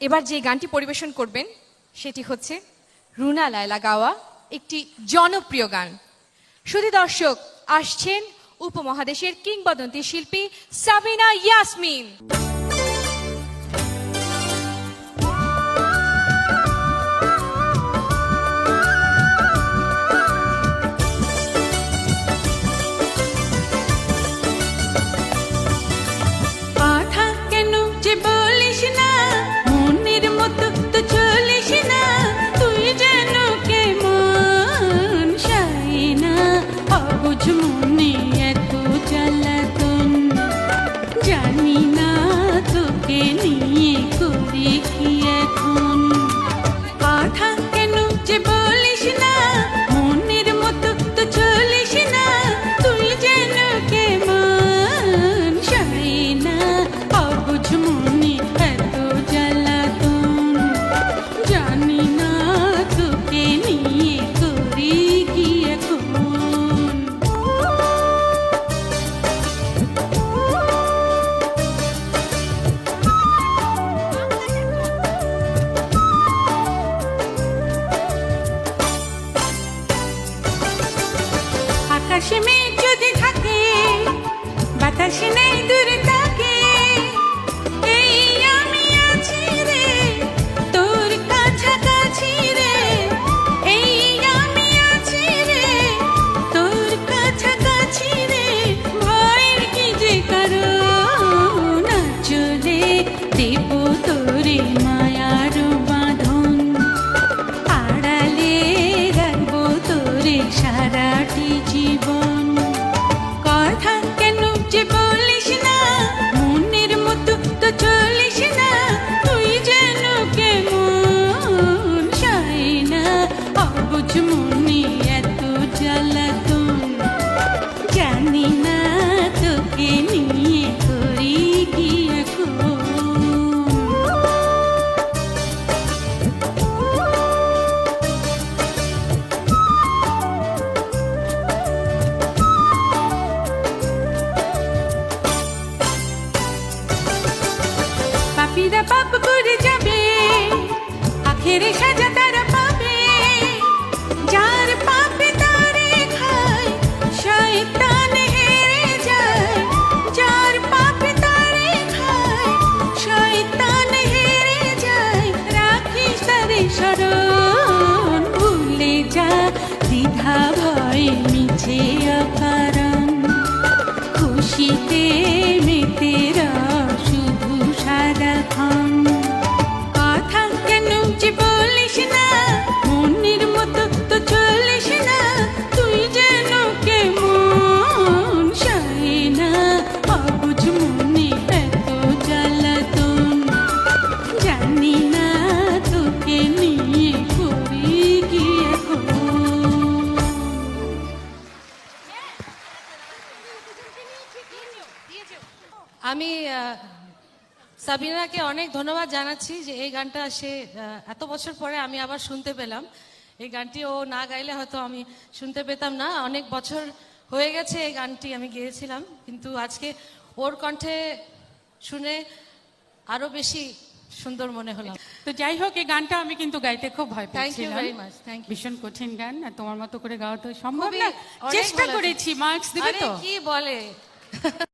এবার যে গানটি পরিবেশন করবেন সেটি হচ্ছে রুনা লায়লা গাওয়া একটি জনপ্রিয় গান। শুধু দর্শক, আসছেন উপমহাদেশের কিংবদন্তি শিল্পী সাবিনা ইয়াসমিন। আকাশে মেঘ যদি থাকে, বাতাসে নেই দূরে থাকে, এই আমি আছি রে তোর কাছাকাছি রে, এই আমি আছি রে তোর কাছাকাছি রে। ভয়ের কি যে কারণ, চলে দেব তোরে মায়ার বাঁধন, আড়ালে রাখবো তোরে সারাটি জীবন। কথা কেন যে বলিস না, মনের মতো তো চলিস না, তুই যেন কেমন সয় না অবুঝ মনে এত জ্বালাতন, জানি না তোকে নিয়ে করি কি এখন। পাপীরা পাপ করে যাবে, আখেরে সাজা তারা পাবে, যার পাপে তারে খায় শয়তান হেরে যায়, যার পাপে তারে খায় শয়তান হেরে যায়। রাখিস তারে স্মরণ, ভুলে যা দ্বিধা ভয় মিছে অকারণ, খুশিতে মেতে শুধু সারাক্ষণ। কথা কেন যে বলিস না, মনের মতো তো চলিস না, তুই যেন কেমন সয় না অবুঝ মনে এত জ্বালাতন, জানি না তোকে নিয়ে করি কি এখন। আমি সাবিনাকে অনেক ধন্যবাদ জানাচ্ছি যে এই গানটা সে এত বছর পরে আমি আবার শুনতে পেলাম। এই গানটি ও না গাইলে হয়তো আমি শুনতে পেতাম না। অনেক বছর হয়ে গেছে এই গানটি আমি গেয়েছিলাম, কিন্তু আজকে ওর কণ্ঠে শুনে আরো বেশি সুন্দর মনে হলো। তো যাই হোক, এই গানটা আমি কিন্তু গাইতে খুব ভয় থ্যাংক ইউ পেয়েছিলাম। Very much, thank you. ভীষণ কঠিন গান, আর তোমার মতো করে গাওয়া তো সম্ভব খুবই, না। অনেক চেষ্টা ভালো। করেছি, মার্কস দিবে আরে তো? কি বলে